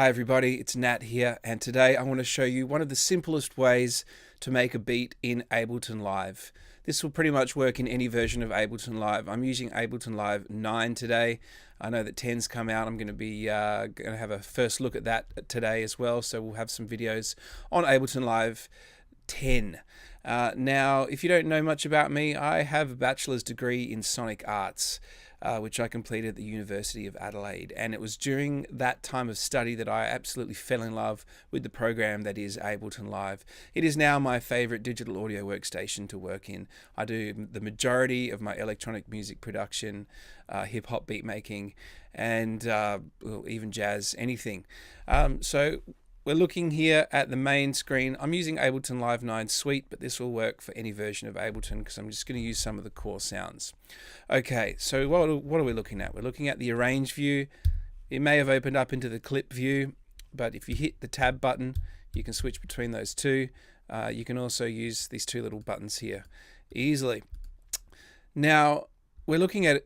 Hi everybody, it's Nat here, and today I want to show you one of the simplest ways to make a beat in Ableton Live. This will pretty much work in any version of Ableton Live. I'm using Ableton Live 9 today. I know that 10's come out. I'm going to have a first look at that today as well, so we'll have some videos on Ableton Live 10. Now, if you don't know much about me, I have a bachelor's degree in sonic arts, which I completed at the University of Adelaide, and it was during that time of study that I absolutely fell in love with the program that is Ableton Live. It is now my favorite digital audio workstation to work in. I do the majority of my electronic music production, hip-hop beat making, and even jazz, anything. So we're looking here at the main screen. I'm using Ableton Live 9 Suite, but this will work for any version of Ableton because I'm just going to use some of the core sounds. Okay, so what are we looking at? We're looking at the arrange view. It may have opened up into the clip view, but if you hit the tab button, you can switch between those two. You can also use these two little buttons here easily. Now, we're looking at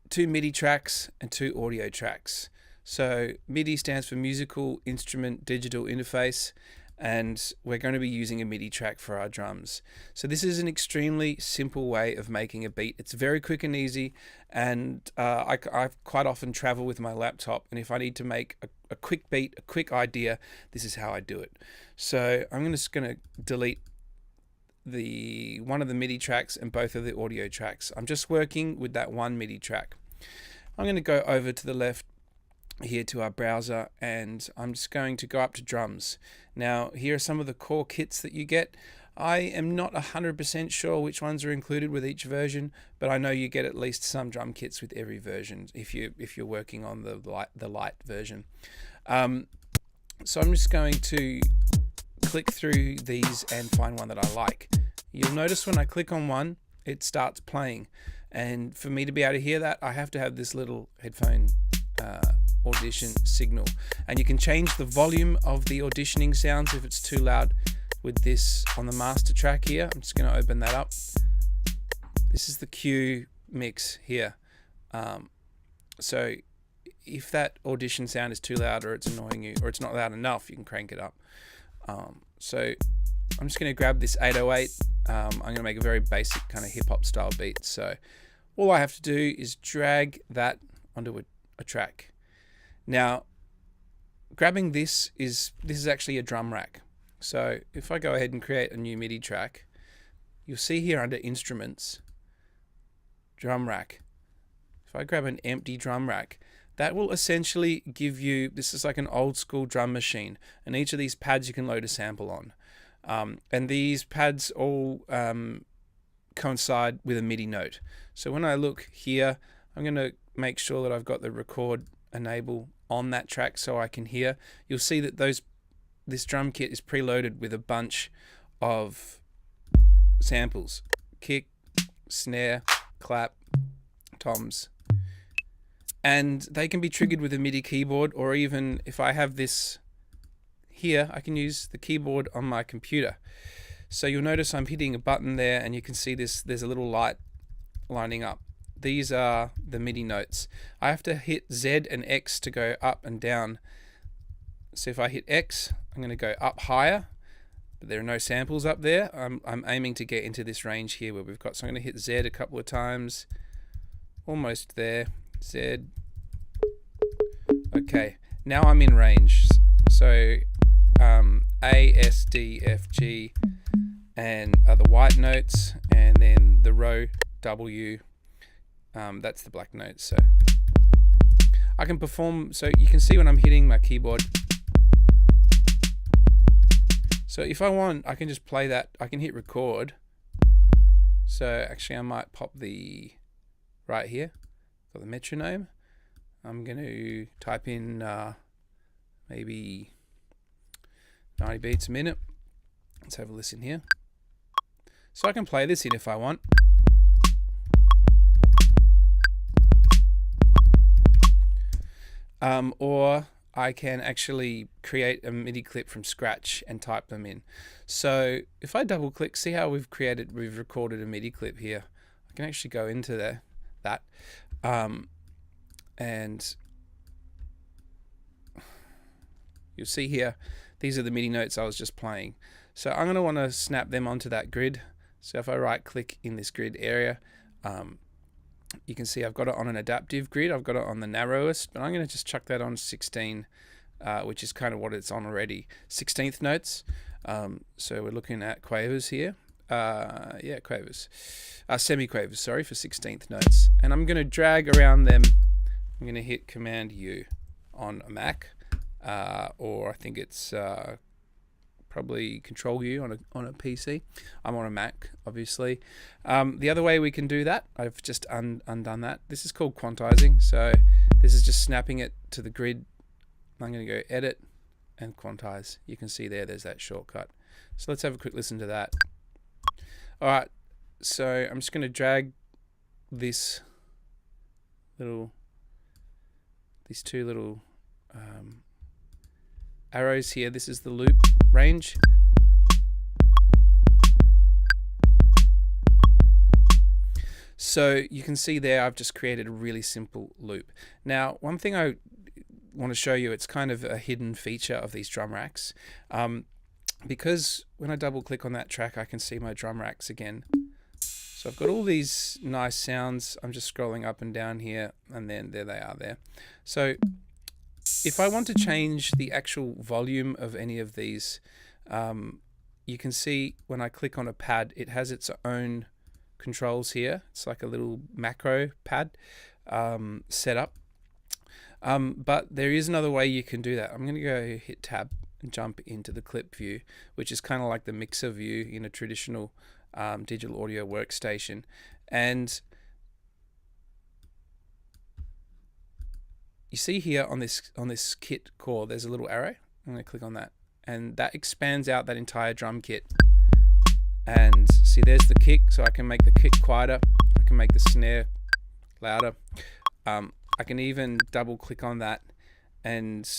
2 MIDI tracks and 2 audio tracks. So MIDI stands for Musical Instrument Digital Interface, and we're going to be using a MIDI track for our drums. So this is an extremely simple way of making a beat. It's very quick and easy, and I quite often travel with my laptop, and if I need to make a quick beat, a quick idea, this is how I do it. So I'm just going to delete one of the MIDI tracks and both of the audio tracks. I'm just working with that one MIDI track. I'm going to go over to the left here to our browser, and I'm just going to go up to drums. Now, here are some of the core kits that you get. I am not 100% sure which ones are included with each version, but I know you get at least some drum kits with every version if you're working on the light version. So I'm just going to click through these and find one that I like. You'll notice when I click on one, it starts playing, and for me to be able to hear that, I have to have this little headphone audition signal, and you can change the volume of the auditioning sounds if it's too loud with this on the master track here. I'm just going to open that up. This is the Q mix here. So if that audition sound is too loud, or it's annoying you, or it's not loud enough, you can crank it up. So I'm just going to grab this 808. I'm going to make a very basic kind of hip-hop style beat. So all I have to do is drag that onto a track. Now, grabbing this is actually a drum rack. So if I go ahead and create a new MIDI track, you'll see here under Instruments, Drum Rack. If I grab an empty drum rack, that will essentially give you, this is like an old school drum machine, and each of these pads you can load a sample on. And these pads all coincide with a MIDI note. So when I look here, I'm going to make sure that I've got the record enable on that track so I can hear. You'll see that this drum kit is preloaded with a bunch of samples: kick, snare, clap, toms, and they can be triggered with a MIDI keyboard, or even if I have this here, I can use the keyboard on my computer. So you'll notice I'm hitting a button there, and you can see there's a little light lining up. These are the MIDI notes. I have to hit Z and X to go up and down. So if I hit X, I'm going to go up higher, but there are no samples up there. I'm aiming to get into this range here where we've got, so I'm going to hit Z a couple of times. Almost there. Z. Okay, now I'm in range. So A, S, D, F, G, and are the white notes, and then the row W. That's the black notes. So I can perform, so you can see when I'm hitting my keyboard. So if I want, I can just play that. I can hit record. So actually I might pop the right here for the metronome. I'm going to type in maybe 90 beats a minute. Let's have a listen here. So I can play this in if I want. Or I can actually create a MIDI clip from scratch and type them in. So if I double click, see how we've recorded a MIDI clip here. I can actually go into that and You'll see here, these are the MIDI notes I was just playing. So I'm going to want to snap them onto that grid. So if I right click in this grid area, you can see I've got it on an adaptive grid. I've got it on the narrowest, but I'm going to just chuck that on 16, which is kind of what it's on already. 16th notes. So we're looking at quavers here. Yeah, quavers. Semi-quavers, sorry, for 16th notes. And I'm going to drag around them. I'm going to hit Command U on a Mac, or I think it's probably Control U on a PC. I'm on a Mac, obviously. The other way we can do that, I've just undone that. This is called quantizing. So this is just snapping it to the grid. I'm going to go Edit and Quantize. You can see there's that shortcut. So let's have a quick listen to that. All right, so I'm just going to drag these two little arrows here. This is the loop range. So you can see there I've just created a really simple loop. Now, one thing I want to show you, it's kind of a hidden feature of these drum racks. Because when I double click on that track, I can see my drum racks again. So I've got all these nice sounds. I'm just scrolling up and down here, and then there they are there. So if I want to change the actual volume of any of these, you can see when I click on a pad, it has its own controls here. It's like a little macro pad set up. But there is another way you can do that. I'm going to go hit Tab and jump into the clip view, which is kind of like the mixer view in a traditional digital audio workstation. And you see here on this kit core, there's a little arrow. I'm going to click on that, and that expands out that entire drum kit. And see, there's the kick, so I can make the kick quieter. I can make the snare louder. I can even double click on that, and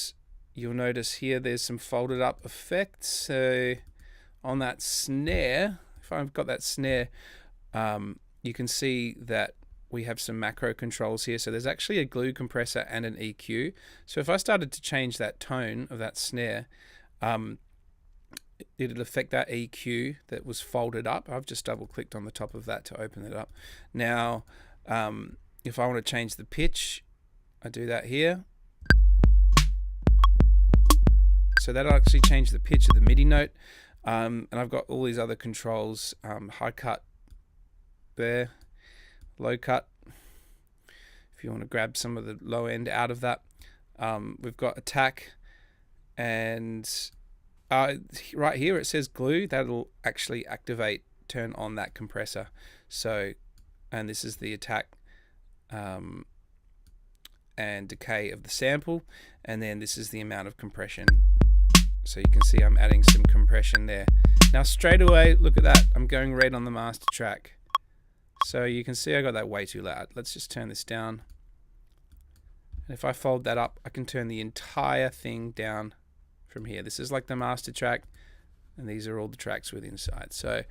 you'll notice here there's some folded up effects. So on that snare, if I've got that snare, you can see that we have some macro controls here. So there's actually a glue compressor and an EQ. So if I started to change that tone of that snare, it'll affect that EQ that was folded up. I've just double clicked on the top of that to open it up. Now, if I want to change the pitch, I do that here. So that'll actually change the pitch of the MIDI note. And I've got all these other controls, high cut there, low cut, if you want to grab some of the low end out of that. We've got attack, and right here it says glue. That'll actually turn on that compressor. So, and this is the attack and decay of the sample, and then this is the amount of compression. So you can see I'm adding some compression there. Now straight away, look at that, I'm going red on the master track. So you can see I got that way too loud. Let's just turn this down. And if I fold that up, I can turn the entire thing down from here. This is like the master track, and these are all the tracks with inside. So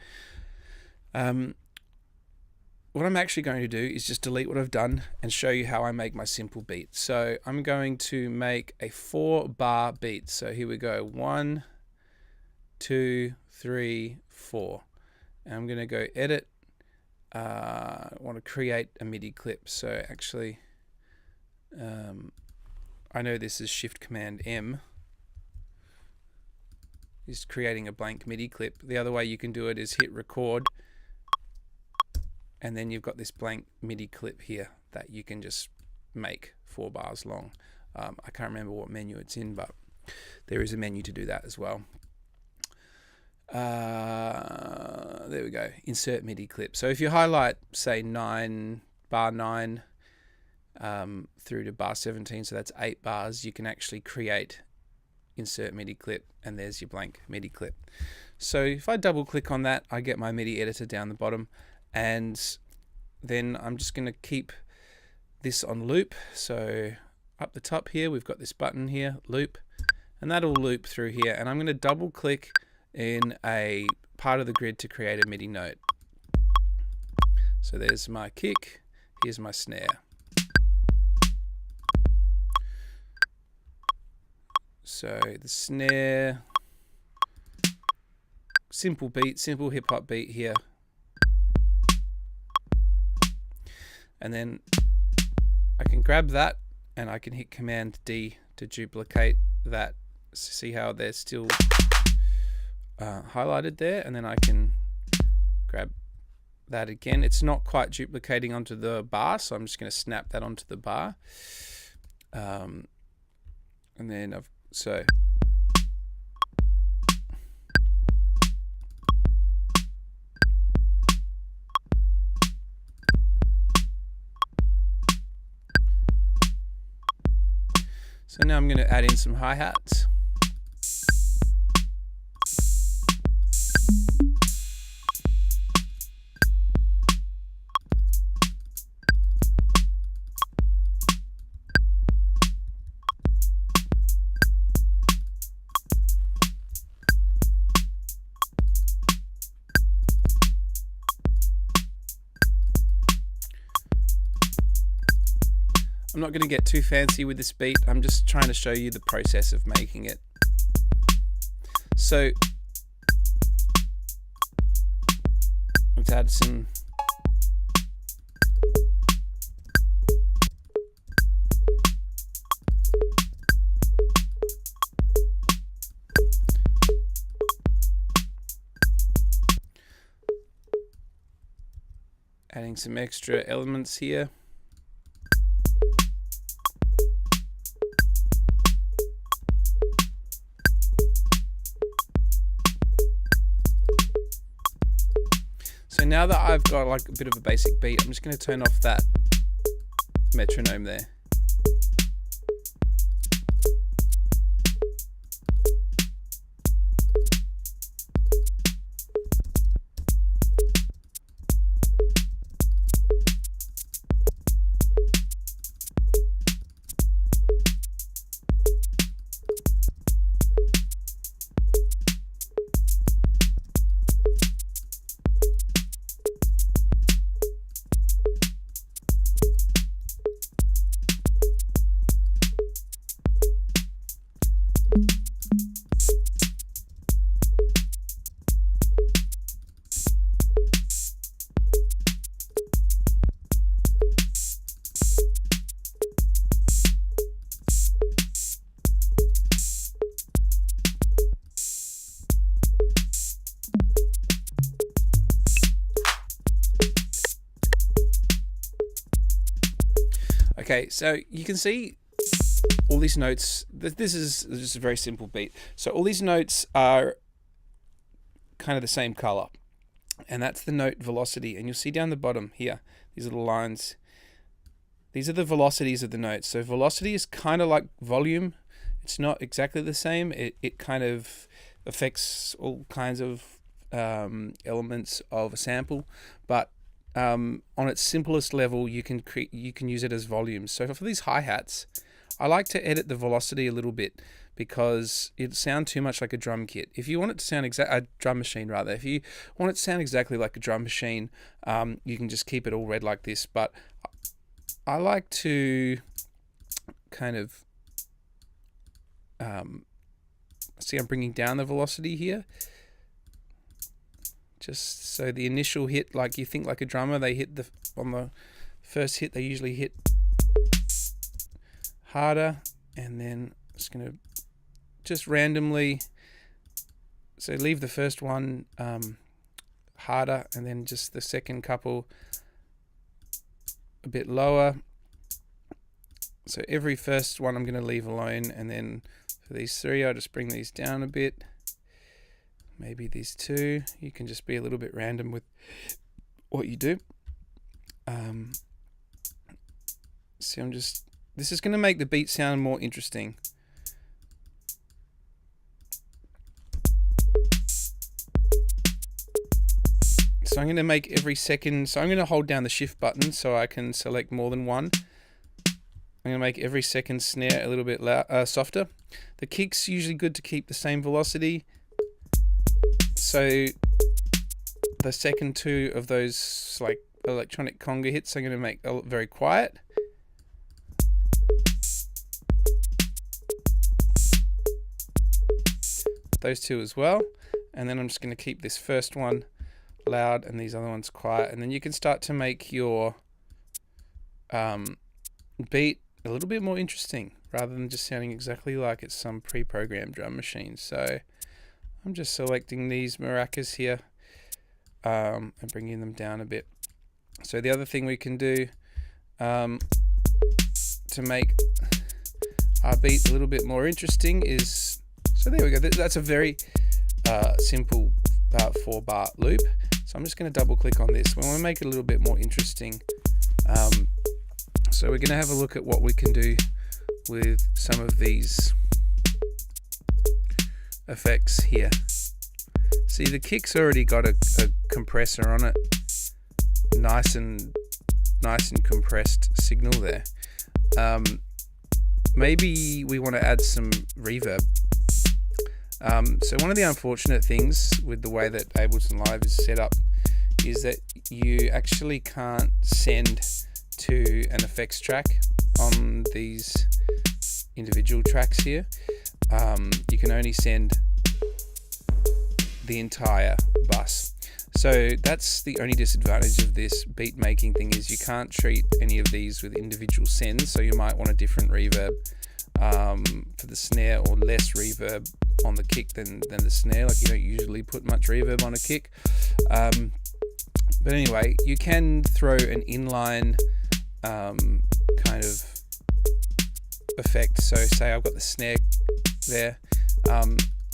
what I'm actually going to do is just delete what I've done and show you how I make my simple beat. So I'm going to make a 4-bar beat. So here we go, 1, 2, 3, 4. And I'm going to go edit. I want to create a MIDI clip. So actually, I know this is Shift Command M. Is creating a blank MIDI clip. The other way you can do it is hit record, and then you've got this blank MIDI clip here that you can just make 4 bars long. I can't remember what menu it's in, but there is a menu to do that as well. There we go, insert MIDI clip. So if you highlight, say bar 9 through to bar 17, so that's 8 bars, you can actually create insert MIDI clip, and there's your blank MIDI clip. So if I double click on that, I get my MIDI editor down the bottom, and then I'm just going to keep this on loop. So up the top here, we've got this button here, loop, and that'll loop through here. And I'm going to double click in a part of the grid to create a MIDI note. So there's my kick, here's my snare. So the snare, simple beat, simple hip hop beat here. And then I can grab that and I can hit Command D to duplicate that. See how they're still highlighted there, and then I can grab that again. It's not quite duplicating onto the bar, so I'm just going to snap that onto the bar. And then so now I'm going to add in some hi-hats. I'm not going to get too fancy with this beat. I'm just trying to show you the process of making it. So let's add some adding some extra elements here. So now that I've got like a bit of a basic beat, I'm just going to turn off that metronome there. Okay, so you can see all these notes. This is just a very simple beat. So all these notes are kind of the same color, and that's the note velocity. And you'll see down the bottom here, these little lines. These are the velocities of the notes. So velocity is kind of like volume. It's not exactly the same. It kind of affects all kinds of elements of a sample, but on its simplest level, you can use it as volumes. So for these hi-hats, I like to edit the velocity a little bit because it sounds too much like a drum kit. If you want it to sound a drum machine rather, if you want it to sound exactly like a drum machine, you can just keep it all red like this. But I like to kind of see, I'm bringing down the velocity here. Just so the initial hit, like you think like a drummer, they hit on the first hit, they usually hit harder, and then it's going to just randomly, so leave the first one harder, and then just the second couple a bit lower. So every first one I'm going to leave alone, and then for these three, I'll just bring these down a bit. Maybe these two, you can just be a little bit random with what you do. So this is going to make the beat sound more interesting. So I'm going to make every second, so I'm going to hold down the shift button so I can select more than one. I'm going to make every second snare a little bit softer. The kick's usually good to keep the same velocity. So the second two of those like electronic conga hits I'm going to make very quiet. those two as well. And then I'm just going to keep this first one loud and these other ones quiet. And then you can start to make your beat a little bit more interesting rather than just sounding exactly like it's some pre-programmed drum machine. So I'm just selecting these maracas here and bringing them down a bit. So the other thing we can do to make our beat a little bit more interesting is, so there we go, that's a very simple 4-bar loop. So I'm just going to double click on this. We want to make it a little bit more interesting. So we're going to have a look at what we can do with some of these effects here. See, the kick's already got a compressor on it, nice and compressed signal there. Maybe we want to add some reverb. So one of the unfortunate things with the way that Ableton Live is set up is that you actually can't send to an effects track on these individual tracks here. You can only send the entire bus. So that's the only disadvantage of this beat making thing, is you can't treat any of these with individual sends. So you might want a different reverb for the snare, or less reverb on the kick than the snare. Like, you don't usually put much reverb on a kick. But anyway, you can throw an inline kind of effect. So say I've got the snare there.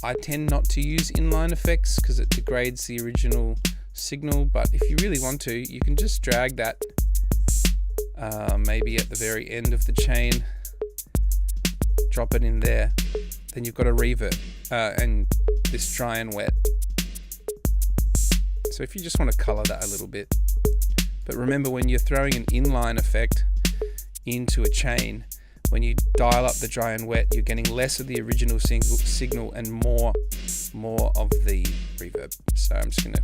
I tend not to use inline effects because it degrades the original signal, but if you really want to, you can just drag that maybe at the very end of the chain, drop it in there, then you've got a reverb and this dry and wet. So if you just want to color that a little bit. But remember, when you're throwing an inline effect into a chain, when you dial up the dry and wet, you're getting less of the original signal and more of the reverb. So I'm just going to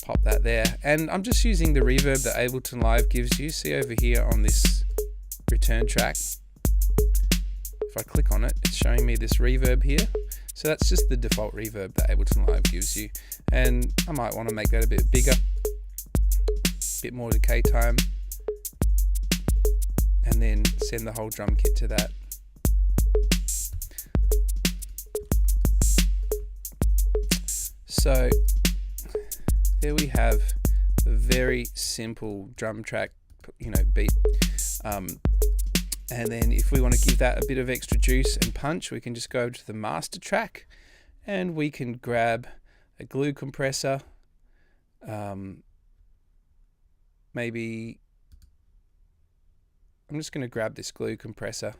pop that there. And I'm just using the reverb that Ableton Live gives you. See over here on this return track, if I click on it, it's showing me this reverb here. So that's just the default reverb that Ableton Live gives you. And I might want to make that a bit bigger, a bit more decay time, and then send the whole drum kit to that. So there we have a very simple drum track, beat. And then if we want to give that a bit of extra juice and punch, we can just go to the master track and we can grab a glue compressor. Maybe I'm just going to grab this glue compressor.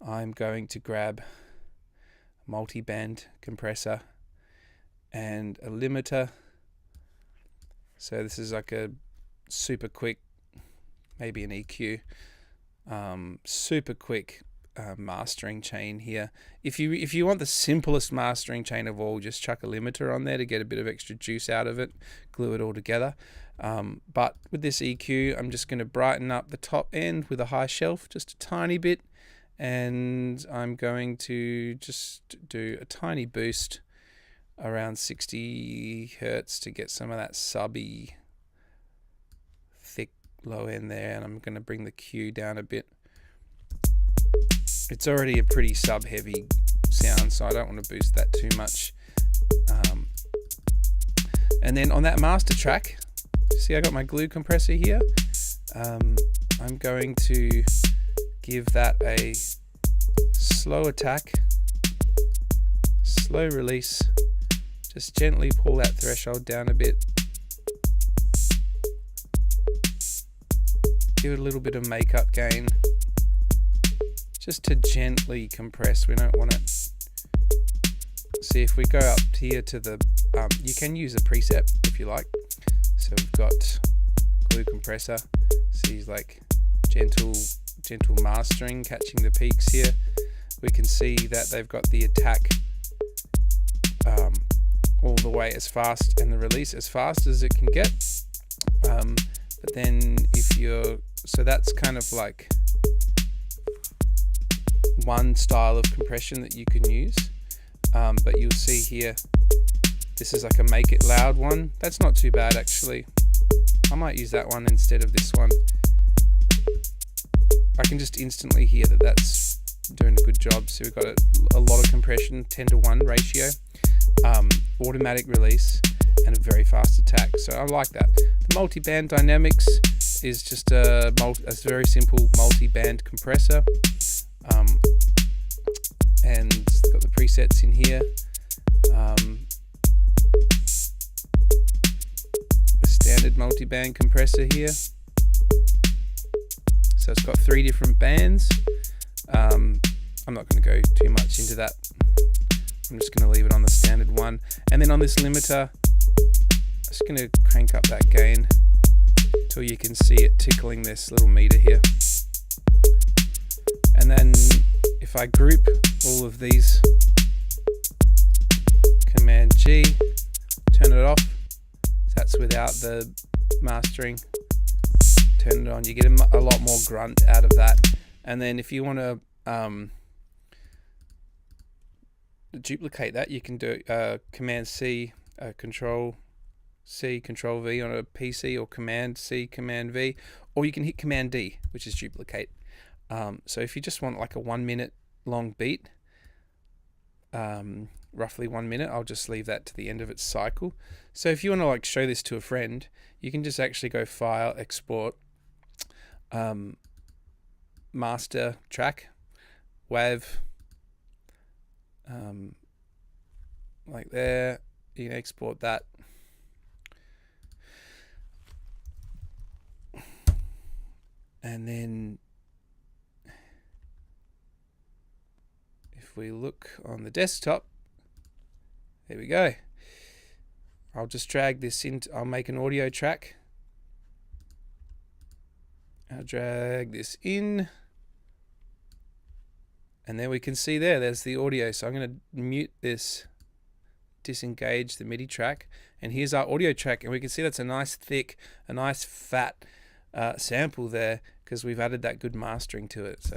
I'm going to grab a multi-band compressor and a limiter. So this is like a super quick, maybe an EQ, super quick mastering chain here. If you want the simplest mastering chain of all, just chuck a limiter on there to get a bit of extra juice out of it, glue it all together. But with this EQ, I'm just going to brighten up the top end with a high shelf just a tiny bit, and I'm going to just do a tiny boost around 60 Hertz to get some of that subby thick low end there, and I'm going to bring the Q down a bit. It's already a pretty sub heavy sound, so I don't want to boost that too much. And then on that master track, see, I got my glue compressor here. I'm going to give that a slow attack, slow release. Just gently pull that threshold down a bit. Give it a little bit of makeup gain, just to gently compress. We don't want it. See, if we go up here to the, you can use a preset if you like. So we've got glue compressor. See, like gentle mastering, catching the peaks here. We can see that they've got the attack all the way as fast and the release as fast as it can get. But then so that's kind of like one style of compression that you can use. but you'll see here, this is like a make it loud one. That's not too bad actually. I might use that one instead of this one. I can just instantly hear that that's doing a good job. So we've got a lot of compression, 10:1 ratio, automatic release, and a very fast attack. So I like that. The multi-band dynamics is just a very simple multi-band compressor, and it's got the presets in here. A standard multi-band compressor here. So it's got 3 different bands. I'm not going to go too much into that. I'm just going to leave it on the standard one. And then on this limiter, I'm just going to crank up that gain till you can see it tickling this little meter here. And then if I group all of these, Command G, turn it off. That's without the mastering. Turn it on, you get a lot more grunt out of that. And then if you want to duplicate that, you can do Command C, Control C, Control V on a PC, or Command C, Command V, or you can hit Command D, which is duplicate. So if you just want like a 1 minute long beat, roughly 1 minute, I'll just leave that to the end of its cycle. So if you want to like show this to a friend, you can just actually go File, Export, Master Track, WAV, like there. You can export that. And then if we look on the desktop, there we go. I'll just drag this into, I'll make an audio track. I'll drag this in. And then we can see there's the audio. So I'm going to mute this, disengage the MIDI track. And here's our audio track. And we can see that's a nice thick, a nice fat sample there, because we've added that good mastering to it.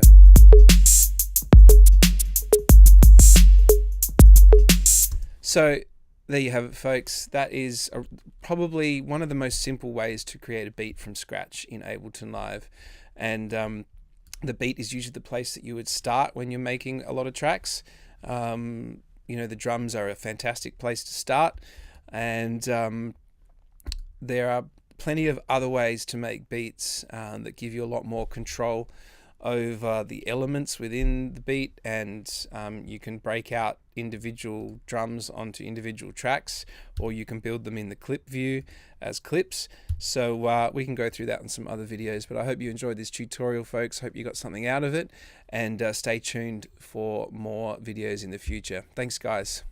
So there you have it, folks. That is probably one of the most simple ways to create a beat from scratch in Ableton Live. And the beat is usually the place that you would start when you're making a lot of tracks. You know, the drums are a fantastic place to start. And there are plenty of other ways to make beats that give you a lot more control over the elements within the beat, and you can break out individual drums onto individual tracks, or you can build them in the clip view as clips. So we can go through that in some other videos, but I hope you enjoyed this tutorial, folks. Hope you got something out of it, and stay tuned for more videos in the future. Thanks, guys.